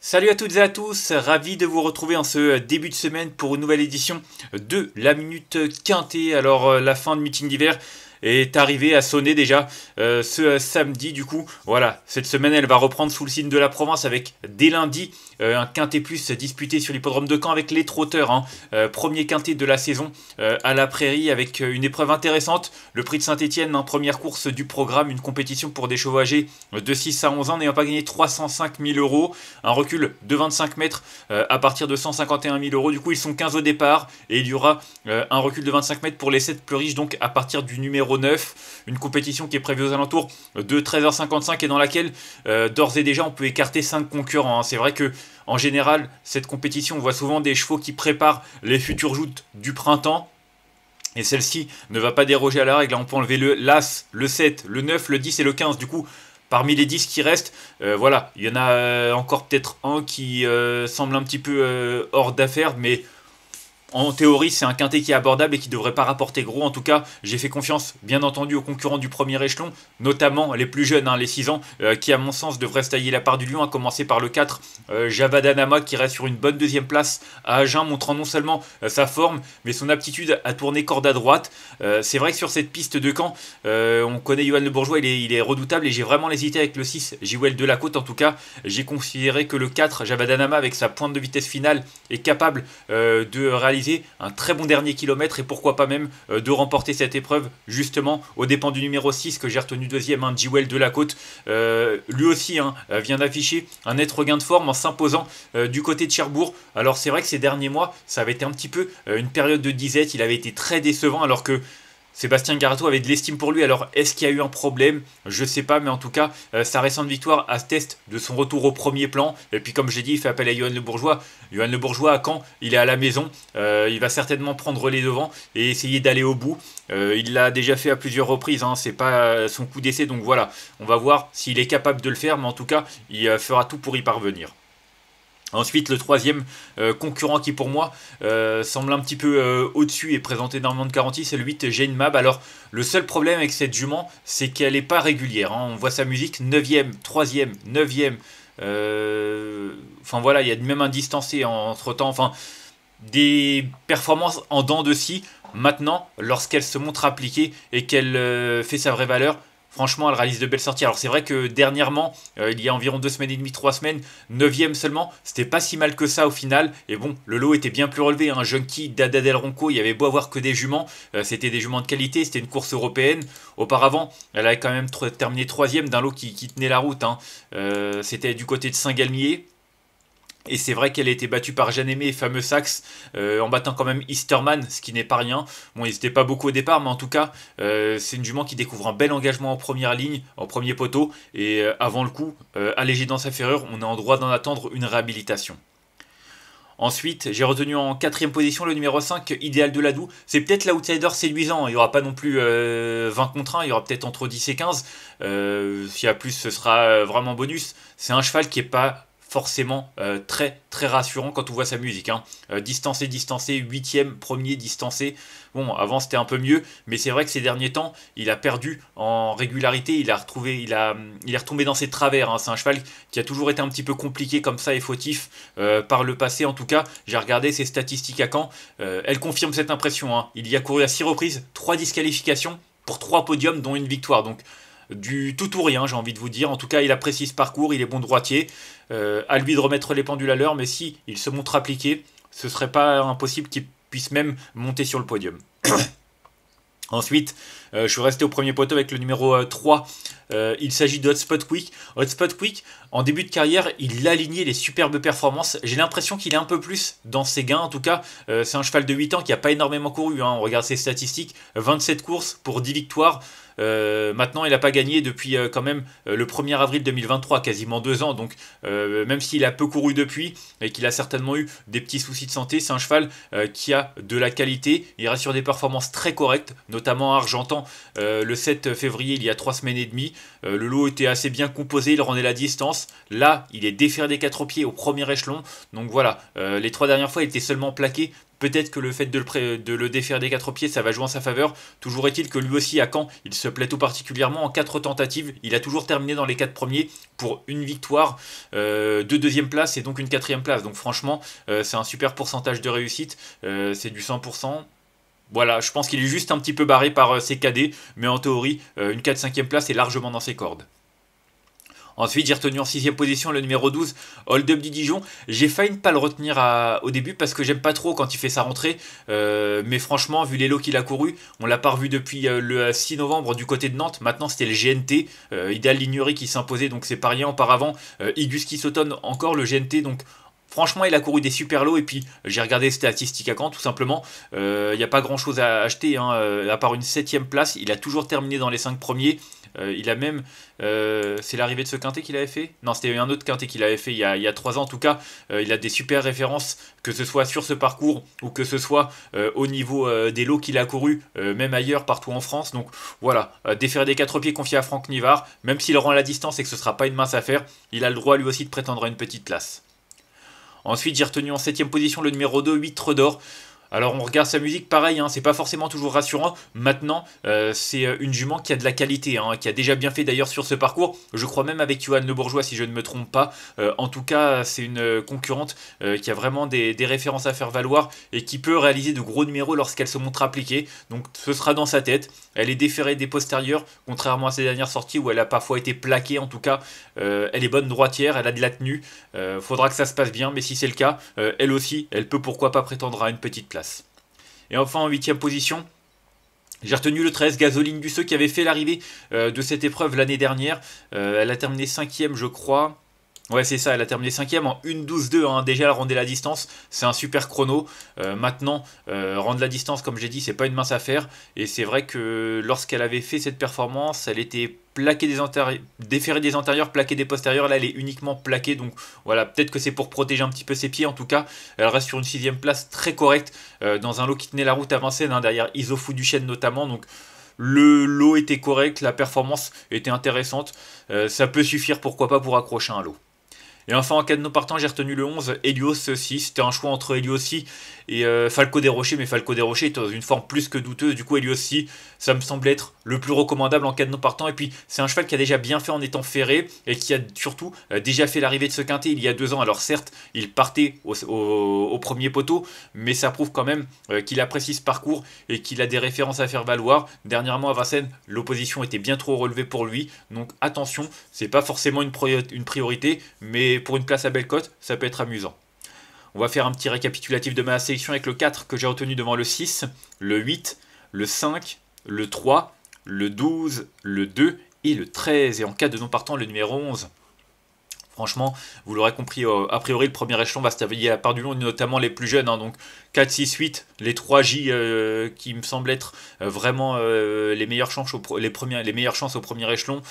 Salut à toutes et à tous, ravi de vous retrouver en ce début de semaine pour une nouvelle édition de la Minute Quintée. Alors la fin de meeting d'hiver est arrivée à sonner déjà ce samedi. Du coup, voilà, cette semaine elle va reprendre sous le signe de la Provence avec dès lundi un quintet plus disputé sur l'hippodrome de Caen avec les trotteurs. Premier quintet de la saison à la Prairie avec une épreuve intéressante. Le prix de Saint-Etienne, première course du programme, une compétition pour des chevaux âgés de 6 à 11 ans n'ayant pas gagné 305 000 euros. Un recul de 25 mètres à partir de 151 000 euros. Du coup, ils sont 15 au départ et il y aura un recul de 25 mètres pour les 7 plus riches, donc à partir du numéro 9. Une compétition qui est prévue aux alentours de 13h55 et dans laquelle d'ores et déjà on peut écarter 5 concurrents. C'est vrai que en général, cette compétition, on voit souvent des chevaux qui préparent les futures joutes du printemps. Et celle-ci ne va pas déroger à la règle. On peut enlever l'As, le 7, le 9, le 10 et le 15. Du coup, parmi les 10 qui restent, voilà, il y en a encore peut-être un qui semble un petit peu hors d'affaire, mais en théorie, c'est un quintet qui est abordable et qui ne devrait pas rapporter gros. En tout cas, j'ai fait confiance, bien entendu, aux concurrents du premier échelon, notamment les plus jeunes, les 6 ans, qui, à mon sens, devraient se tailler la part du lion, à commencer par le 4, Javadanama, qui reste sur une bonne deuxième place à Agen, montrant non seulement sa forme, mais son aptitude à tourner corde à droite. C'est vrai que sur cette piste de Caen, on connaît Johan Le Bourgeois, il est redoutable, et j'ai vraiment hésité avec le 6, Jewel de la Côte. En tout cas, j'ai considéré que le 4, Javadanama, avec sa pointe de vitesse finale, est capable de réaliser un très bon dernier kilomètre et pourquoi pas même de remporter cette épreuve justement aux dépens du numéro 6 que j'ai retenu deuxième, Jewel de la Côte. Lui aussi vient d'afficher un net regain de forme en s'imposant du côté de Cherbourg. Alors c'est vrai que ces derniers mois ça avait été un petit peu une période de disette, il avait été très décevant alors que Sébastien Garato avait de l'estime pour lui. Alors est-ce qu'il y a eu un problème? Je sais pas, mais en tout cas sa récente victoire atteste de son retour au premier plan. Et puis comme j'ai dit, il fait appel à Johan Le Bourgeois. Johan Le Bourgeois à Caen, il est à la maison, il va certainement prendre les devants et essayer d'aller au bout. Il l'a déjà fait à plusieurs reprises, c'est pas son coup d'essai, donc voilà, on va voir s'il est capable de le faire, mais en tout cas il fera tout pour y parvenir. Ensuite, le troisième concurrent qui pour moi semble un petit peu au-dessus et présente énormément de garanties, c'est le 8 Jane Mab. Alors le seul problème avec cette jument, c'est qu'elle n'est pas régulière. On voit sa musique 9ème, 3ème, 9ème. Enfin voilà, il y a même un distancé entre temps. Enfin, des performances en dents de scie. Maintenant, lorsqu'elle se montre appliquée et qu'elle fait sa vraie valeur, franchement, elle réalise de belles sorties. Alors c'est vrai que dernièrement, il y a environ 2 semaines et demie, 3 semaines, 9ème seulement, c'était pas si mal que ça au final. Et bon, le lot était bien plus relevé. Junkie, Dada Del Ronco, il y avait beau avoir que des juments, c'était des juments de qualité, c'était une course européenne. Auparavant, elle avait quand même terminé 3ème d'un lot qui tenait la route. C'était du côté de Saint-Galmier. Et c'est vrai qu'elle a été battue par Jeanne Aimé et fameux Saxe en battant quand même Easterman, ce qui n'est pas rien. Bon, ils n'étaient pas beaucoup au départ, mais en tout cas, c'est une jument qui découvre un bel engagement en première ligne, en premier poteau. Et avant le coup, allégé dans sa ferrure, on est en droit d'en attendre une réhabilitation. Ensuite, j'ai retenu en 4ème position le numéro 5, Idéal de Ladoux. C'est peut-être l'outsider séduisant. Il n'y aura pas non plus 20 contre 1, il y aura peut-être entre 10 et 15. S'il y a plus, ce sera vraiment bonus. C'est un cheval qui n'est pas forcément très très rassurant quand on voit sa musique. Distancé, 8ème, premier distancé. Bon, avant c'était un peu mieux, mais c'est vrai que ces derniers temps, il a perdu en régularité, il est retombé dans ses travers. C'est un cheval qui a toujours été un petit peu compliqué comme ça et fautif par le passé. En tout cas, j'ai regardé ses statistiques à Caen, elle confirme cette impression. Il y a couru à 6 reprises, 3 disqualifications pour 3 podiums, dont une victoire. Donc du tout ou rien, j'ai envie de vous dire. En tout cas, il apprécie ce parcours, il est bon droitier. À lui de remettre les pendules à l'heure, mais si il se montre appliqué, ce serait pas impossible qu'il puisse même monter sur le podium. Ensuite, je suis resté au premier poteau avec le numéro 3. Il s'agit de Hotspot Quick. Hotspot Quick, en début de carrière, il a aligné les superbes performances. J'ai l'impression qu'il est un peu plus dans ses gains. En tout cas, c'est un cheval de 8 ans qui n'a pas énormément couru. On regarde ses statistiques. 27 courses pour 10 victoires. Maintenant, il n'a pas gagné depuis quand même le 1er avril 2023, quasiment 2 ans. Donc, même s'il a peu couru depuis et qu'il a certainement eu des petits soucis de santé, c'est un cheval qui a de la qualité. Il reste sur des performances très correctes, notamment à Argentan le 7 février, il y a 3 semaines et demie. Le lot était assez bien composé, il rendait la distance. Là, il est déféré des 4 pieds au premier échelon. Donc voilà, les 3 dernières fois, il était seulement plaqué Peut-être que le fait de le défaire des 4 pieds, ça va jouer en sa faveur. Toujours est-il que lui aussi, à Caen, il se plaît tout particulièrement. En 4 tentatives, il a toujours terminé dans les 4 premiers pour une victoire, 2 deuxième places et donc une 4e place. Donc franchement, c'est un super pourcentage de réussite. C'est du 100%. Voilà, je pense qu'il est juste un petit peu barré par ses cadets, mais en théorie, une 4-5e place est largement dans ses cordes. Ensuite, j'ai retenu en 6ème position le numéro 12, Hold Up du Dijon. J'ai failli ne pas le retenir au début parce que j'aime pas trop quand il fait sa rentrée. Mais franchement, vu les lots qu'il a couru, on l'a pas revu depuis le 6 novembre du côté de Nantes. Maintenant, c'était le GNT. Ideal Lignery qui s'imposait, donc c'est pas rien. Auparavant, Igus qui s'automne encore le GNT. Donc franchement, il a couru des super lots et puis j'ai regardé les statistiques à Caen tout simplement. Il n'y a pas grand chose à acheter, hein, à part une 7ème place. Il a toujours terminé dans les 5 premiers. Il a même. C'est l'arrivée de ce quintet qu'il avait fait. Non, c'était un autre quintet qu'il avait fait il y a 3 ans en tout cas. Il a des super références, que ce soit sur ce parcours ou que ce soit au niveau des lots qu'il a couru, même ailleurs, partout en France. Donc voilà, déférer des 4 pieds confié à Franck Nivard, même s'il rend la distance et que ce ne sera pas une mince affaire, il a le droit lui aussi de prétendre à une petite place. Ensuite, j'ai retenu en 7ème position le numéro 2, 8 Tredor. Alors on regarde sa musique, pareil, hein, c'est pas forcément toujours rassurant. Maintenant, c'est une jument qui a de la qualité, hein, qui a déjà bien fait d'ailleurs sur ce parcours. Je crois même avec Johan Le Bourgeois, si je ne me trompe pas. En tout cas, c'est une concurrente qui a vraiment des références à faire valoir et qui peut réaliser de gros numéros lorsqu'elle se montre appliquée. Donc ce sera dans sa tête. Elle est déférée des postérieurs, contrairement à ses dernières sorties où elle a parfois été plaquée. En tout cas, elle est bonne droitière, elle a de la tenue. Faudra que ça se passe bien, mais si c'est le cas, elle aussi, elle peut pourquoi pas prétendre à une petite place. Et enfin en 8ème position, j'ai retenu le 13, Gasoline Duceux, qui avait fait l'arrivée de cette épreuve l'année dernière. Elle a terminé 5ème je crois. Ouais, c'est ça, elle a terminé 5ème en 1:12:2, hein. Déjà elle rendait la distance, c'est un super chrono. Maintenant, rendre la distance, comme j'ai dit, c'est pas une mince affaire. Et c'est vrai que lorsqu'elle avait fait cette performance, elle était plaquée déférée des antérieurs, plaquée des postérieurs. Là, elle est uniquement plaquée, donc voilà, peut-être que c'est pour protéger un petit peu ses pieds. En tout cas, elle reste sur une 6ème place très correcte, dans un lot qui tenait la route avancée, hein, derrière Isofou Duchesne notamment. Donc le lot était correct, la performance était intéressante. Ça peut suffire, pourquoi pas, pour accrocher un lot. Et enfin, en cas de non partant, j'ai retenu le 11, Helios 6. C'était un choix entre Helios 6 et Falco des Rochers, mais Falco des Rochers est dans une forme plus que douteuse. Du coup, Helios 6, ça me semble être le plus recommandable en cas de non partant. Et puis, c'est un cheval qui a déjà bien fait en étant ferré et qui a surtout déjà fait l'arrivée de ce quintet il y a 2 ans. Alors certes, il partait au premier poteau, mais ça prouve quand même qu'il apprécie ce parcours et qu'il a des références à faire valoir. Dernièrement à Vincennes, l'opposition était bien trop relevée pour lui. Donc attention, c'est pas forcément une priorité, mais pour une place à Bellecote, ça peut être amusant. On va faire un petit récapitulatif de ma sélection avec le 4 que j'ai retenu devant le 6, le 8, le 5, le 3, le 12, le 2 et le 13. Et en cas de non partant, le numéro 11. Franchement, vous l'aurez compris, a priori, le premier échelon va se travailler à la part du long, notamment les plus jeunes. Hein, donc 4, 6, 8, les 3J qui me semblent être vraiment les meilleures chances au premier échelon.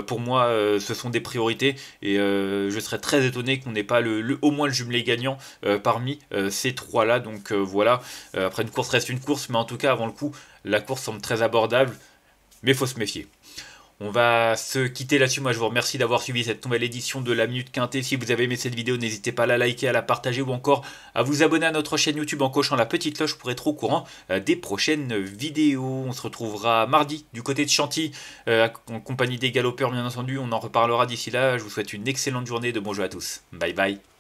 Pour moi, ce sont des priorités. Et je serais très étonné qu'on n'ait pas au moins le jumelé gagnant parmi ces 3-là. Donc voilà, après une course reste une course, mais en tout cas, avant le coup, la course semble très abordable. Mais il faut se méfier. On va se quitter là-dessus. Moi, je vous remercie d'avoir suivi cette nouvelle édition de la Minute Quintet. Si vous avez aimé cette vidéo, n'hésitez pas à la liker, à la partager ou encore à vous abonner à notre chaîne YouTube en cochant la petite cloche pour être au courant des prochaines vidéos. On se retrouvera mardi du côté de Chantilly en compagnie des galopeurs, bien entendu. On en reparlera d'ici là. Je vous souhaite une excellente journée et de bons jeux à tous. Bye bye.